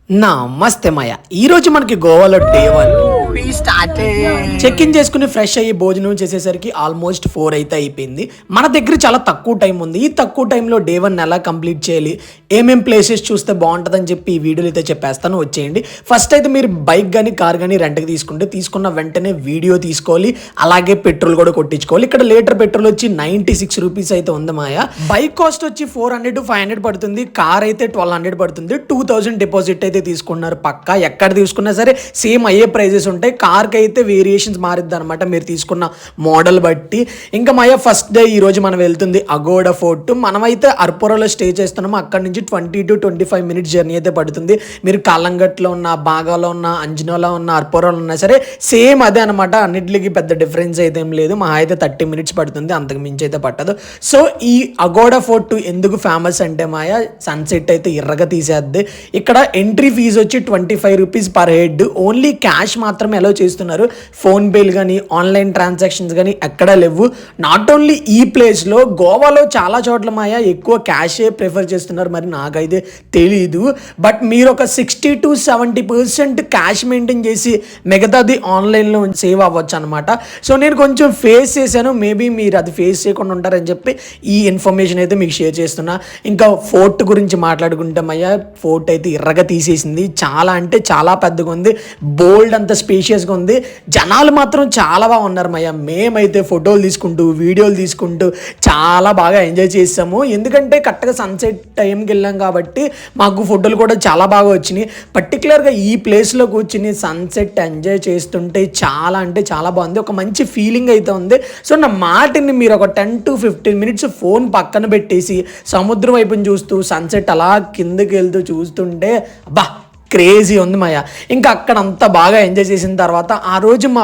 నమస్తే మాయ. ఈ రోజు మనకి గోవాలో డే 1 చెక్ ఇన్ చేసుకుని ఫ్రెష్ అయ్యి భోజనం చేసేసరికి ఆల్మోస్ట్ 4 అయితే అయిపోయింది. మన దగ్గర చాలా తక్కువ టైం ఉంది. ఈ తక్కువ టైంలో డే 1 ఎలా కంప్లీట్ చేయాలి, ఏమేం ప్లేసెస్ చూస్తే బాగుంటుందని చెప్పి ఈ వీడియోలో అయితే చెప్పేస్తాను, వచ్చేయండి. ఫస్ట్ అయితే మీరు బైక్ కానీ కార్ కానీ రెంట్కి తీసుకున్న వెంటనే వీడియో తీసుకోవాలి, అలాగే పెట్రోల్ కూడా కొట్టించుకోవాలి. ఇక్కడ లీటర్ పెట్రోల్ వచ్చి 96 రూపీస్ అయితే ఉంది మాయ. బైక్ కాస్ట్ వచ్చి 400 to 500 పడుతుంది, కార్ అయితే 1200 పడుతుంది. 2000 డిపాజిట్ అయితే తీసుకున్నారు. పక్కా ఎక్కడ తీసుకున్నా సరే సేమ్ అయ్యే ప్రైజెస్ ఉంటాయి. కార్కి అయితే వేరియేషన్స్ మారిద్ది అనమాట మీరు తీసుకున్న మోడల్ బట్టి. ఇంకా మాయ ఫస్ట్ డే ఈ రోజు మనం వెళ్తుంది అగోడా ఫోర్ట్. మనమైతే అర్పోరాలో స్టే చేస్తున్నాము. అక్కడ నుంచి 20 to 25 మినిట్స్ జర్నీ అయితే పడుతుంది. మీరు కాలంగట్లో ఉన్న, బాగాలో ఉన్న, అంజనోలో ఉన్న, అర్పోరాలో ఉన్నా సరే సేమ్ అదే అనమాట. అన్నిటికి పెద్ద డిఫరెన్స్ అయితే ఏం లేదు. మా అయితే 30 మినిట్స్ పడుతుంది, అంతకు మించి అయితే పట్టదు. సో ఈ అగోడా ఫోర్ట్ ఎందుకు ఫేమస్ అంటే మాయ సన్సెట్ అయితే ఎర్రగా తీసేద్ది. ఇక్కడ ఎంట్రీ ఫీజు వచ్చి 25 rupees per head. Only cash మాత్రమే అలో చేస్తున్నారు. ఫోన్ పేలు కానీ ఆన్లైన్ ట్రాన్సాక్షన్స్ కానీ ఎక్కడా లేవు. నాట్ ఓన్లీ ఈ ప్లేస్లో, గోవాలో చాలా చోట్ల మాయ ఎక్కువ క్యాషే ప్రిఫర్ చేస్తున్నారు. మరి నాకైతే తెలీదు. బట్ మీరు ఒక 60 to 70% క్యాష్ మెయింటైన్ చేసి మిగతాది ఆన్లైన్లో సేవ్ అవ్వచ్చు అనమాట. సో నేను కొంచెం ఫేస్ చేశాను. మేబీ మీరు అది ఫేస్ చేయకుండా ఉంటారని చెప్పి ఈ ఇన్ఫర్మేషన్ అయితే మీకు షేర్ చేస్తున్నా. ఇంకా ఫోర్ట్ గురించి మాట్లాడుకుంటామయ్యా, ఫోర్ట్ అయితే ఎర్రగా తీసేసింది. చాలా అంటే చాలా పెద్దగా ఉంది, బోల్డ్ అంత స్పేషియస్గా ఉంది. జనాలు మాత్రం చాలా బాగా ఉన్నారు మయ్య. మేమైతే ఫోటోలు తీసుకుంటూ వీడియోలు తీసుకుంటూ చాలా బాగా ఎంజాయ్ చేసాము. ఎందుకంటే కరెక్ట్గా సన్సెట్ టైంకి వెళ్ళాం కాబట్టి మాకు ఫోటోలు కూడా చాలా బాగా వచ్చినాయి. పర్టికులర్గా ఈ ప్లేస్లో కూర్చుని సన్సెట్ ఎంజాయ్ చేస్తుంటే చాలా అంటే చాలా బాగుంది. ఒక మంచి ఫీలింగ్ అయితే ఉంది. సో నా మాటని మీరు ఒక 10 to 15 మినిట్స్ ఫోన్ పక్కన పెట్టేసి సముద్రం వైపుని చూస్తూ సన్సెట్ అలా కిందకి వెళ్తూ చూస్తుంటే అబ్బా క్రేజీ ఉంది మాయ. ఇంకా అక్కడ అంతా బాగా ఎంజాయ్ చేసిన తర్వాత ఆ రోజు మా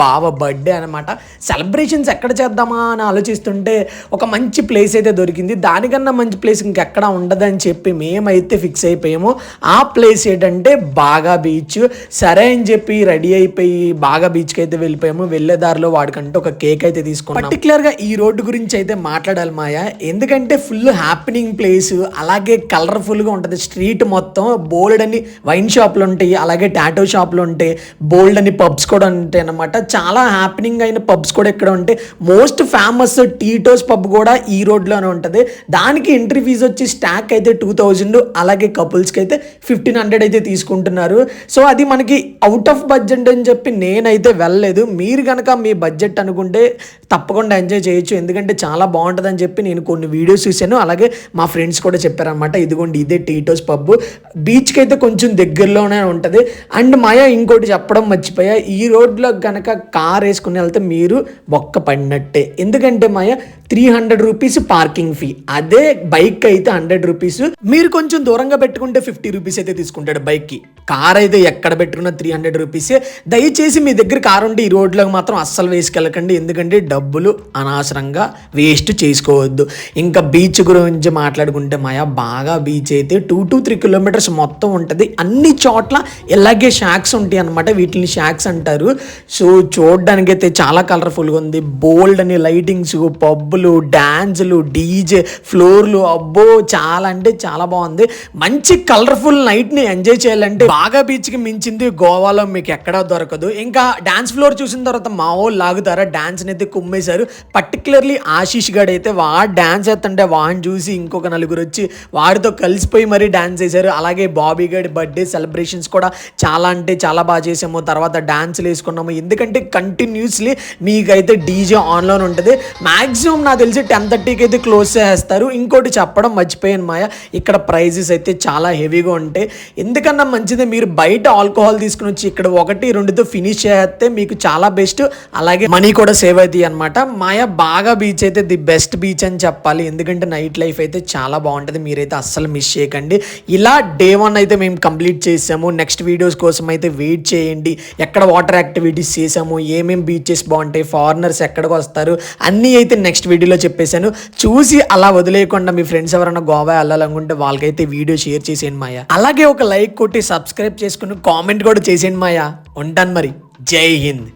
బావ బర్త్డే అనమాట. సెలబ్రేషన్స్ ఎక్కడ చేద్దామా అని ఆలోచిస్తుంటే ఒక మంచి ప్లేస్ అయితే దొరికింది. దానికన్నా మంచి ప్లేస్ ఇంకెక్కడ ఉండదని చెప్పి మేమైతే ఫిక్స్ అయిపోయాము. ఆ ప్లేస్ ఏంటంటే బాగా బీచ్. సరే అని చెప్పి రెడీ అయిపోయి బాగా బీచ్కి అయితే వెళ్ళిపోయాము. వెళ్ళే దారిలో వాడికంటే ఒక కేక్ అయితే తీసుకున్నాం. పర్టికులర్గా ఈ రోడ్డు గురించి అయితే మాట్లాడాలి మాయ. ఎందుకంటే ఫుల్ హ్యాపెనింగ్ ప్లేస్, అలాగే కలర్ఫుల్గా ఉంటుంది. స్ట్రీట్ మొత్తం బోల్డ్ అని వైన్ షాప్లు ఉంటాయి, అలాగే టాటో షాప్లు ఉంటాయి, బోల్డ్ అని పబ్స్ కూడా ఉంటాయి అన్నమాట. చాలా హ్యాపెనింగ్ అయిన పబ్స్ కూడా ఇక్కడ ఉంటాయి. మోస్ట్ ఫేమస్ టీటోస్ పబ్ కూడా ఈ రోడ్లోనే ఉంటుంది. దానికి ఎంట్రీ ఫీజు వచ్చి స్టాక్ అయితే 2000, అలాగే కపుల్స్కి అయితే 1500 అయితే తీసుకుంటున్నారు. సో అది మనకి అవుట్ ఆఫ్ బడ్జెట్ అని చెప్పి నేనైతే వెళ్ళలేదు. మీరు కనుక మీ బడ్జెట్ అనుకుంటే తప్పకుండా ఎంజాయ్ చేయొచ్చు. ఎందుకంటే చాలా బాగుంటుందని చెప్పి నేను కొన్ని వీడియోస్ చూశాను, అలాగే మా ఫ్రెండ్స్ కూడా చెప్పారనమాట. ఇదిగోండి ఇదే టీటోస్ పబ్. బీచ్కి అయితే కొంచెం దగ్గరలోనే ఉంటుంది. అండ్ మాయ ఇంకోటి చెప్పడం మర్చిపోయా, ఈ రోడ్లో కనుక కార్ వేసుకుని వెళ్తే మీరు బొక్క పడినట్టే. ఎందుకంటే మాయ 300 రూపీస్ పార్కింగ్ ఫీ, అదే బైక్ అయితే 100 రూపీస్. మీరు కొంచెం దూరంగా పెట్టుకుంటే 50 రూపీస్ అయితే తీసుకుంటాడు బైక్కి. కార్ అయితే ఎక్కడ పెట్టుకున్నా 300 రూపీసే. దయచేసి మీ దగ్గర కార్ ఉంటే ఈ రోడ్లోకి మాత్రం అస్సలు వేసుకెళ్ళకండి, ఎందుకంటే డబ్బులు అనవసరంగా వేస్ట్ చేసుకోవద్దు. ఇంకా బీచ్ గురించి మాట్లాడుకుంటే మాయ బాగా బీచ్ అయితే 2 to 3 కిలోమీటర్స్ మొత్తం ఉంటుంది. అన్ని చోట్ల ఇలాగే షాక్స్ ఉంటాయి అనమాట. వీటిని షాక్స్ అంటారు. సో చూడడానికైతే చాలా కలర్ఫుల్గా ఉంది. బోల్డ్ అని లైటింగ్స్, పబ్బులు, డాన్సులు, డీజే, ఫ్లోర్లు, అబ్బో చాలా అంటే చాలా బాగుంది. మంచి కలర్ఫుల్ నైట్ని ఎంజాయ్ చేయాలంటే బాగా బీచ్కి మించింది గోవాలో మీకు ఎక్కడా దొరకదు. ఇంకా డాన్స్ ఫ్లోర్ చూసిన తర్వాత మా వాళ్ళు లాగుతారా, డాన్స్ని అయితే కుమ్మేశారు. పర్టికులర్లీ ఆశీష్ గడ్ అయితే వాడు డాన్స్ వేస్తుంటే వాడిని చూసి ఇంకొక నలుగురు వచ్చి వాడితో కలిసిపోయి మరీ డాన్స్ వేశారు. అలాగే బాబీ గడ్ బర్త్డే సెలబ్రేషన్స్ కూడా చాలా అంటే చాలా బాగా చేసాము. తర్వాత డాన్సులు వేసుకున్నాము. ఎందుకంటే కంటిన్యూస్లీ మీకైతే డీజే ఆన్లోనే ఉంటుంది. మ్యాక్సిమం నాకు తెలిసి 10:30కి అయితే క్లోజ్ చేస్తారు. ఇంకోటి చెప్పడం మర్చిపోయాను మాయ, ఇక్కడ ప్రైజెస్ అయితే చాలా హెవీగా ఉంటాయి. ఎందుకన్నా మంచిది మీరు బయట ఆల్కహాల్ తీసుకుని వచ్చి ఇక్కడ 1-2తో ఫినిష్ చేస్తే మీకు చాలా బెస్ట్, అలాగే మనీ కూడా సేవ్ అవుతాయి అనమాట. మాయ బాగా బీచ్ అయితే ది బెస్ట్ బీచ్ అని చెప్పాలి. ఎందుకంటే నైట్ లైఫ్ అయితే చాలా బాగుంటుంది. మీరైతే అస్సలు మిస్ చేయకండి. ఇలా డే 1 అయితే మేము కంప్లీట్ చేసాము. నెక్స్ట్ వీడియోస్ కోసం అయితే వెయిట్ చేయండి. ఎక్కడ వాటర్ యాక్టివిటీస్ చేసాము, ఏమేమి బీచెస్ బాగుంటాయి, ఫారినర్స్ ఎక్కడికి వస్తారు, అన్నీ అయితే నెక్స్ట్ వీడియోలో చెప్పేశాను. చూసి అలా వదిలేయకుండా మీ ఫ్రెండ్స్ ఎవరైనా గోవా వెళ్ళాలనుకుంటే వాళ్ళకైతే వీడియో షేర్ చేసేయండి మాయ. అలాగే ఒక లైక్ కొట్టి సబ్స్క్రైబ్ చేసుకుని కామెంట్ కూడా చేసేయండి మాయ. ఉంటాను మరి. జై హింద్.